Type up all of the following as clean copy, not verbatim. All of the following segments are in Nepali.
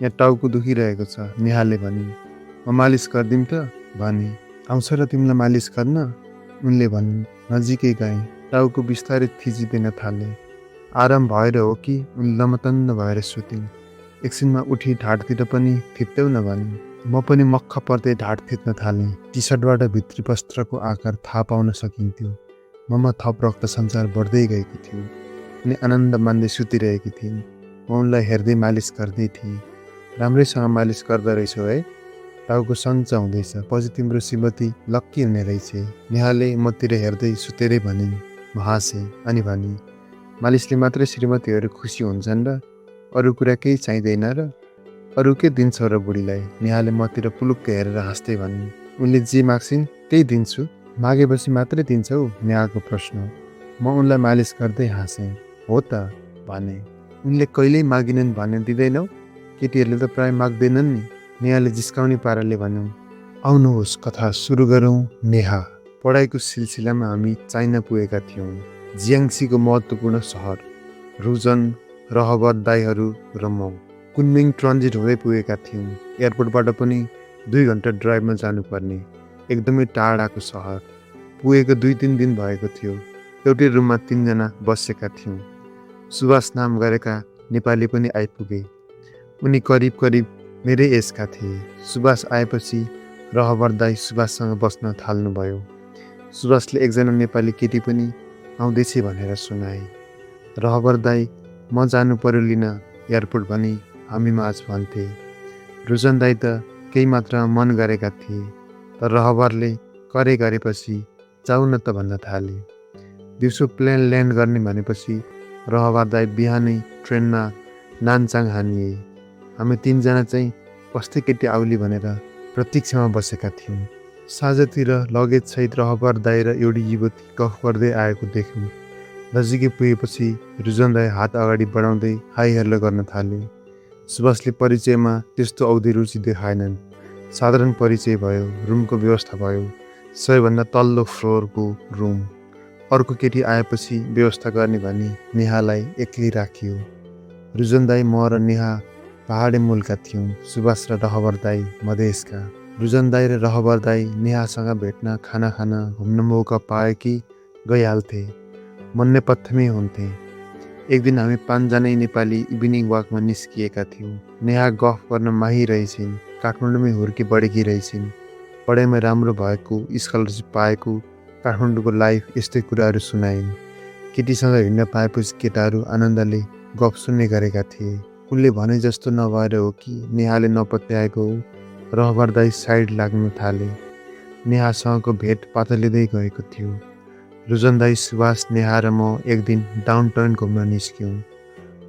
यहाँ टाउको दुखिरहेको छ, नेहाले भनिन्। म मालिस गरिदिउँ त भने। आउँछ र तिमीलाई मालिस गर्न? उनले भनिन्। नजिकै गएँ, टाउको बिस्तारै थिचिदिन थाले। आराम भएर हो कि उनी लमतन्न भएर सुतिन्। एकछिनमा उठी ढाडतिर पनि थित्यौ न भनिन्। म पनि मक्ख पर्दै ढाड थिच्न थालेँ। टी सर्टबाट भित्री वस्त्रको आकार थाहा पाउन सकिन्थ्यो। ममा थप रक्त सञ्चार बढ्दै गएको थियो। उनी आनन्द मान्दै सुतिरहेकी थिइन्। म उनलाई हेर्दै मालिस गर्दै थिएँ। राम्रैसँग मालिस गर्दो रहेछौ है, टाउको सन्च हुँदैछ, पछि तिम्रो श्रीमती लक्की हुने रहेछ। नेहाले मतिर हेर्दै सुतेरै भनिन्। म हाँसेँ अनि भनी, मालिसले मात्रै श्रीमतीहरू खुसी हुन्छन् र अरू कुरा केही चाहिँदैन र? अरू के दिन्छौ र बुढीलाई? नेहाले मतिर पुलुक्क हेरेर हाँस्दै भनिन्। उनले जे माग्छिन् त्यही दिन्छु। मागेपछि मात्रै दिन्छौ? नेहाको प्रश्न। म उनलाई मालिस गर्दै हाँसेँ। हो त भने। उनले कहिल्यै मागिनन् भने दिँदैनौ? केटीहरूले त प्राय माग्दैनन् नि, नेहाले जिस्काउने पाराले भन्यो। आउनुहोस् कथा सुरु गरौँ। नेहा। पढाइको सिलसिलामा हामी चाइना पुगेका थियौँ। जियाङ्सीको महत्त्वपूर्ण सहर, रुजन, रहबर दाईहरू र म कुनमिङ ट्रान्जिट हुँदै पुगेका थियौँ। एयरपोर्टबाट पनि 2 घन्टा ड्राइभमा जानुपर्ने एकदमै टाढाको सहर। पुगेको 2-3 दिन भएको थियो। एउटै रुममा 3 जना बसेका थियौँ। सुभाष नाम गरेका नेपाली पनि आइपुगे। उनी करिब करिब मेरै एजका थिए। सुभाष आएपछि रहबर दाई सुभाषसँग बस्न थाल्नुभयो। सुभाषले एकजना नेपाली केटी पनि आउँदैछ भनेर सुनाए। रहबर दाई म जानु पर्यो लिन एयरपोर्ट भनी हामीमाझ भन्थे। रुजन दाई त केही मात्रामा मन गरेका थिए, तर रहबरले गरेपछि जाऊ न त भन्न थाले। दिउँसो प्लेन ल्यान्ड गर्ने भनेपछि रहबर दाई बिहानै ट्रेनमा नानचाङ हानिए। हामी 3 जना चाहिँ कस्तै केटी आउली भनेर प्रतीक्षामा बसेका थियौँ। साँझतिर लगेज सहित रहबर दाई र एउटी युवती गफ गर्दै आएको देख्यौँ। नजिकै पुगेपछि रुजन दाई हात अगाडि बढाउँदै हाई हेल्लो गर्न थाले। सुभाषले परिचयमा त्यस्तो औधी रुचि देखाएनन्। साधारण परिचय भयो, रुमको व्यवस्था भयो, सबैभन्दा तल्लो फ्लोरको रुम। अर्को केटी आएपछि व्यवस्था गर्ने भनी नेहालाई एक्लै राखियो। रुजन दाई, म र नेहा पहाडे मूलका थियौँ। सुभाष र रहबर दाई मधेसका। रुजन दाई र रहबर दाई नेहासँग भेट्न, खाना खान, घुम्न मौका पाए कि गइहाल्थे। म नेपथ्यमै हुन्थे। एक दिन हामी 5 जनै नेपाली इभिनिङ वाकमा निस्किएका थियौँ। नेहा गफ गर्न माहिर रहेछिन्। काठमाडौँमै हुर्की बढेकी रहेछिन्। पढाइमा राम्रो भएको, स्कलरसिप पाएको, काठमाडौँको लाइफ यस्तै कुराहरू सुनाइन्। केटीसँग हिँड्न पाएपछि केटाहरू आनन्दले गफ सुन्ने गरेका थिए। उनले भने जस्तो नभएर हो कि नेहाले नपत्याएको हो, रहबर दाई साइड लाग्न थाले। नेहासँगको भेट पातलिँदै गएको थियो। रुजन दाई, सुभाष, नेहा र म एक दिन डाउनटाउन घुम्न निस्क्यौँ।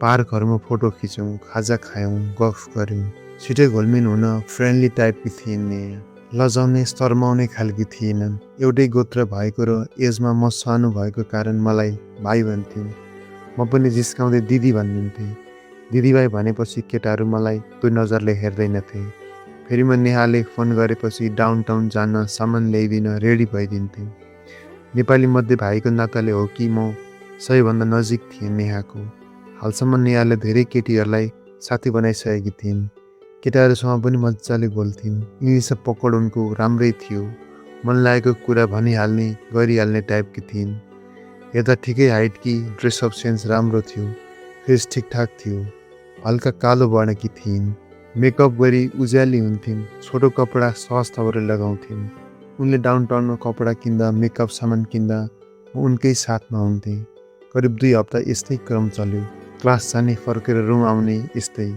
पार्कहरूमा फोटो खिच्यौँ, खाजा खायौँ, गफ गऱ्यौँ। छिटै घुलमिल हुन फ्रेन्डली टाइपकी थिइन् नेहा। लजाउने, शर्माउने खालकी थिएनन्। एउटै गोत्र भएको र एजमा म सानो भएको कारण मलाई भाइ भन्थिन्। म पनि जिस्काउँदै दिदी भनिदिन्थेँ। दिदीभाइ भनेपछि केटाहरू मलाई त्यो नजरले हेर्दैनथे। फेरि म नेहाले फोन गरेपछि डाउनटाउन जान सामान ल्याइदिन रेडी भइदिन्थेँ। नेपाली मध्ये भाइको नाताले हो कि म सबैभन्दा नजिक थिएँ नेहाको। हालसम्म नेहाले धेरै केटीहरूलाई साथी बनाइसकेकी थिइन्। केटाहरूसँग पनि मजाले बोल्थिन्। इङ्ग्लिस पकड उनको राम्रै थियो। मन लागेको कुरा भनिहाल्ने, गरिहाल्ने टाइपकी थिइन्। हेर्दा ठिकै हाइटकी, ड्रेसअप सेन्स राम्रो थियो, फेस ठिकठाक थियो। हल्का कालो वर्णकी थिइन्। मेकअप गरी उज्याली हुन्थिन्। छोटो कपडा सहज थवरै लगाउँथिन्। उनले डाउनटाउनमा कपडा किन्दा, मेकअप सामान किन्दा म उनकै साथमा हुन्थेँ। करिब 2 हप्ता यस्तै क्रम चल्यो। क्लास जाने, फर्केर रुम आउने, यस्तै।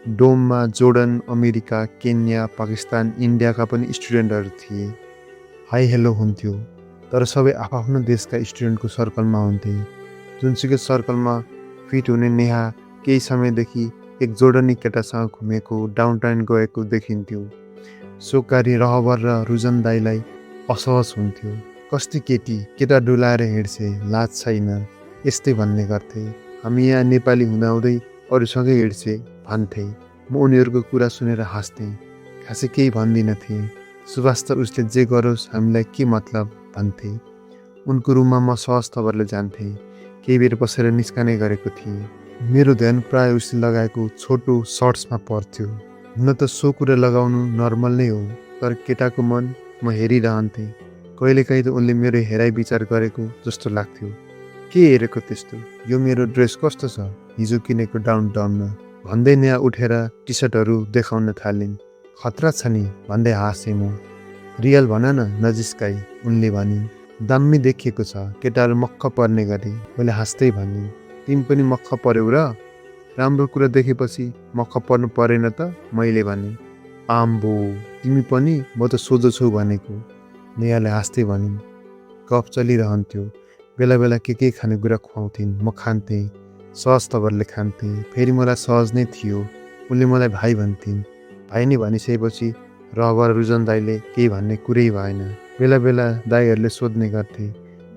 डोममा जोर्डन, अमेरिका, केन्या, पाकिस्तान, इन्डियाका पनि स्टुडेन्टहरू थिए। हाई हेलो हुन्थ्यो, तर सबै आफ्नो देशका स्टुडेन्टको सर्कलमा हुन्थे। जुनसुकै सर्कलमा फिट हुने नेहा केही समयदेखि एक जोर्डनी केटासँग घुमेको, डाउनटाउन गएको देखिन्थ्यो। सोकारी रहबर र रुजन दाईलाई असहज हुन्थ्यो। कस्ती केटी, केटा डुलाएर हिँड्छे, लाज छैन, यस्तै भन्ने गर्थे। हामी यहाँ नेपाली हुँदाहुँदै अरूसँगै हिँड्छे भन्थे। म उनीहरूको कुरा सुनेर हाँस्थेँ। खासै केही भन्दिनथेँ। सुभाष त उसले जे गरोस् हामीलाई के मतलब भन्थे। उनको रुममा म सहज थवरले जान्थेँ। केही बेर बसेर निस्कने गरेको थिएँ। मेरो ध्यान प्राय उसले लगाएको छोटो सर्ट्समा पर्थ्यो। हुन त सो कुरा लगाउनु नर्मल नै हो, तर केटाको मन म हेरिरहन्थेँ। कहिलेकाहीँ त उनले मेरो हेराइ विचार गरेको जस्तो लाग्थ्यो। के हेरेको त्यस्तो? यो मेरो ड्रेस कस्तो छ? हिजो किनेको डाउनटाउनमा भन्दै नयाँ उठेर टी सर्टहरू देखाउन थालिन्। खतरा छ नि भन्दै हाँसेँ म। रियल भन न नजिस्काई, उनले भनिन्। दामी देखिएको छ, केटाहरू मक्ख पर्ने गरी, मैले हाँस्दै भने। तिमी पनि मक्ख पर्यौ र? राम्रो कुरा देखेपछि मक्ख पर्नु परेन त, मैले भने। आम्बो, तिमी पनि? म त सोझो छौ भनेको, नेहाले हाँस्दै भनिन्। गफ चलिरहन्थ्यो। बेला बेला के खानेकुरा खुवाउँथिन्, म खान्थेँ। सहज तवरले खान्थेँ। फेरि मलाई सहज नै थियो। उनले मलाई भाइ भन्थिन्। भाइ नै भनिसकेपछि रहबर रुजन दाईले केही भन्ने कुरै भएन। बेला बेला दाईहरूले सोध्ने गर्थे,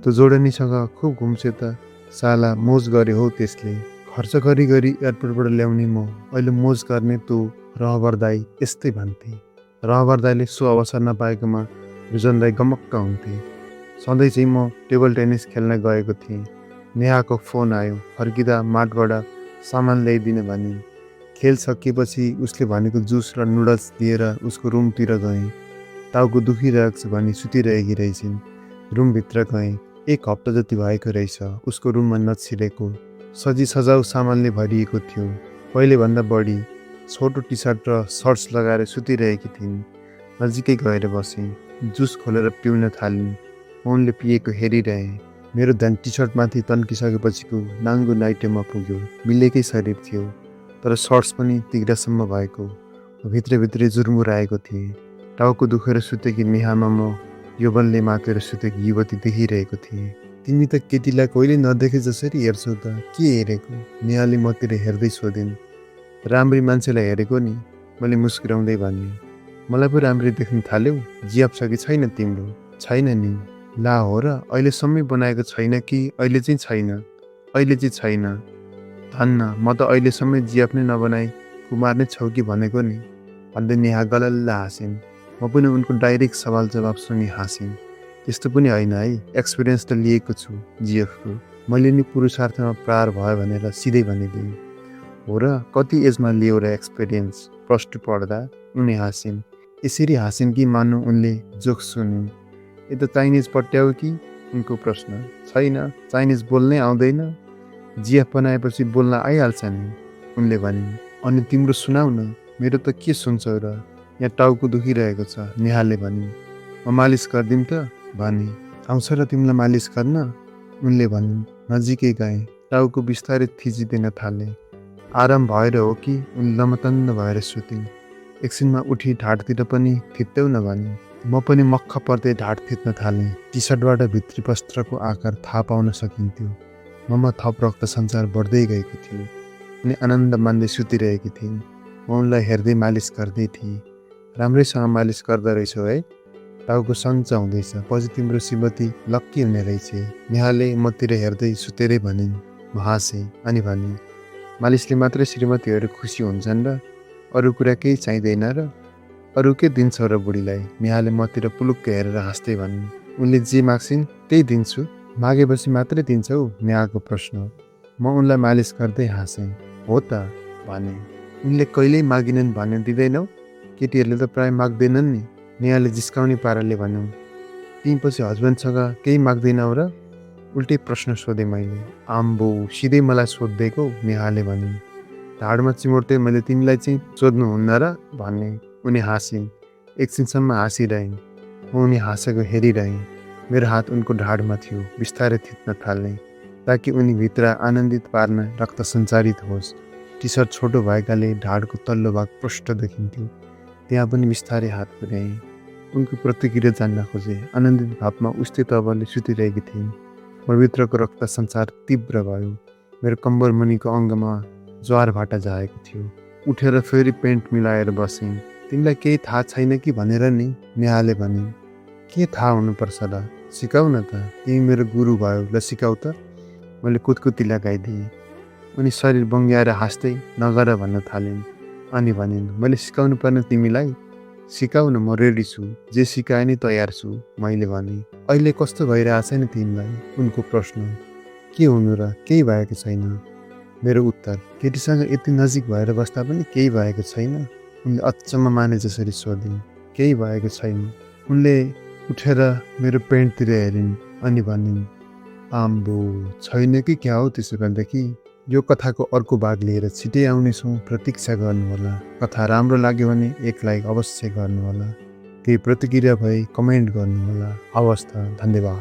त्यो जोडनीसँग खुब घुम्छे त, साला मोज गरे हो त्यसले। खर्च गरी गरी एयरपोर्टबाट ल्याउने म, अहिले मोज गर्ने तँ, रहबर दाई यस्तै भन्थे। रहबर दाईले सो अवसर नपाएकोमा रुजन दाई गमक्क हुन्थे। सधैँ चाहिँ म टेबल टेनिस खेल्न गएको थिएँ। नेहाको फोन आयो। फर्किँदा मार्टबाट सामान ल्याइदिन भनिन्। खेल सकिएपछि उसले भनेको जुस र नुडल्स लिएर उसको रुमतिर गएँ। टाउको दुखिरहेको छ भनी सुतिरहेकी रहेछिन्। रुमभित्र गएँ। 1 हप्ता जति भएको रहेछ उसको रुममा नछिरेको। सजी सजाउ सामानले भरिएको थियो। पहिलेभन्दा बढी। छोटो टी सर्ट र सर्ट्स लगाएर सुतिरहेकी थिइन्। नजिकै गएर बसेँ। जुस खोलेर पिउन थालिन्। उनले पिएको हेरिरहेँ। मेरो ध्यान टी सर्टमाथि तन्किसकेपछिको नाङ्गो नाइटेमा पुग्यो। मिलेकै शरीर थियो, तर सर्ट्स पनि तिग्रासम्म भएको। भित्रभित्रै जुर्मुराएको थिएँ। टाउको दुखेर सुतेकी नेहामा म यौवनले मातेर सुतेकी युवती देखिरहेको थिएँ। तिमी त केटीलाई कहिले नदेखे जसरी हेर्छौ त, के हेरेको? नेहाले मतिर हेर्दै सोधिन्। राम्री मान्छेलाई हेरेको नि, मैले मुस्कुराउँदै भने। मलाई पो राम्री देख्न थाल्यौ? जियाप छ कि छैन तिम्रो? छैन नि। ला हो र, अहिलेसम्मै बनाएको छैन कि अहिले चाहिँ छैन? अहिले चाहिँ छैन। धन्न, म त अहिलेसम्मै जियाप नै नबनाई कुमार नै छौ कि भनेको नि, भन्दै नेहा गलल्ल हाँसिन्। म पनि उनको डाइरेक्ट सवाल जवाब सुनि हाँसिन्। त्यस्तो पनि होइन है, एक्सपिरियन्स त लिएको छु जिएफको। मैले नि पुरुषार्थमा प्रहार भयो भनेर सिधै भनिदिएँ। हो र, कति एजमा लियो र एक्सपिरियन्स? +2 पढ्दा, उनी हाँसिन्। यसरी हाँसिन् कि मान्नु उनले जोक सुनिन्। यो त चाइनिज पट्याउ कि? उनको प्रश्न। छैन, चाइनिज बोल्नै आउँदैन। जिएफ बनाएपछि बोल्न आइहाल्छ नि, उनले भनिन्। अनि तिम्रो सुनाउ न, मेरो त के सुन्छौ र? यहाँ टाउको दुखिरहेको छ, नेहाले भनिन्। म मालिस गरिदिउँ त, भने। आउँछ र तिमीलाई मालिस गर्न? उनले भनिन्। नजिकै गएँ। टाउको बिस्तारै थिचिदिन थाले। आराम भएर हो कि उनी लमतन्न भएर सुतिन्। एकछिनमा उठी ढाडतिर पनि थित्यौ न भनिन्। म पनि मक्ख पर्दै ढाड थिच्न थालेँ। टी सर्टबाट भित्री वस्त्रको आकार थाहा पाउन सकिन्थ्यो। ममा थप रक्त सञ्चार बढ्दै गएको थियो। उनी आनन्द मान्दै सुतिरहेकी थिइन्। म उनलाई हेर्दै मालिस गर्दै थिएँ। राम्रैसँग मालिस गर्दा रहेछौ है, टाउको सञ्च हुँदैछ, पछि तिम्रो श्रीमती लक्की हुने रहेछ। नेहाले मतिर हेर्दै सुतेरै भनिन्। म हाँसेँ अनि भने, मालिसले मात्रै श्रीमतीहरू खुसी हुन्छन् र? अरू कुरा केही चाहिँदैन र? अरू के दिन्छौ र बुढीलाई? नेहाले मतिर पुलुक्क हेरेर हाँस्दै भनिन्। उनले जे माग्छिन् त्यही दिन्छु। मागेपछि मात्रै दिन्छौ? नेहाको प्रश्न। म उनलाई मालिस गर्दै हाँसेँ। हो त, भने। उनले कहिल्यै मागिनन् भने दिँदैनौ? केटीहरूले त प्राय माग्दैनन् नि, नेहाले जिस्काउने पाराले भन्यो। तिमी पछि हस्बेन्डसँग केही माग्दैनौ र? उल्टै प्रश्न सोधेँ मैले। आम्बो, सिधै मलाई सोधिदिएको, नेहाले भनिन्। ढाडमा चिमोड्दै मैले तिमीलाई चाहिँ सोध्नुहुन्न र? भने। उनी हाँसिन्। एकछिनसम्म हाँसिरहिन्। म उनी हाँसेको हेरिरहेँ। मेरो हात उनको ढाडमा थियो। बिस्तारै थिच्न थालेँ, ताकि उनी भित्र आनन्दित पार्न रक्त सञ्चारित होस्। टी सर्ट छोटो भएकाले ढाडको तल्लो भाग प्रष्ट देखिन्थ्यो। त्यहाँ पनि बिस्तारै हात पुर्याएँ। उनको प्रतिक्रिया जान्न खोजे। आनन्दित भावमा उस्तै तवरले सुतिरहेकी थिइन्। म भित्रको रक्त सञ्चार तीव्र भयो। मेरो कम्बर मुनिको अङ्गमा ज्वार भाटा जाएको थियो। उठेर फेरि पेन्ट मिलाएर बसेँ। तिमीलाई केही थाहा छैन कि भनेर नि, नेहाले भनिन्। के थाहा हुनुपर्छ र? सिकाउ न त, तिमी मेरो गुरु भयो, ल सिकाउ त, मैले कुतकुती लगाइदिएँ। उनी शरीर बङ्ग्याएर हाँस्दै नगर भन्न थालिन्। अनि भनिन्, मैले सिकाउनु पर्ने तिमीलाई? सिकाउ न, म रेडी छु, जे सिकाए नि तयार छु, मैले भने। अहिले कस्तो भइरहेछ नि तिमीलाई? उनको प्रश्न। के हुनु र? केही भएको छैन। मेरो उत्तर, केटीसँग यति नजिक भएर बस्दा पनि केही भएको छैन? उनले अचम्म माने जसरी सोधिन्। केही भएको छैन। उनले उठेर मेरो पेन्टतिर हेरिन् अनि भनिन्, आम्बो, छैन कि क्या हो त्यसो भएदेखि? यो कथाको अर्को भाग लिएर छिटै आउनेछौँ, प्रतीक्षा गर्नुहोला। कथा राम्रो लाग्यो भने एक लाइक अवश्य गर्नुहोला। केही प्रतिक्रिया भए कमेन्ट गर्नुहोला। हवस् त, धन्यवाद।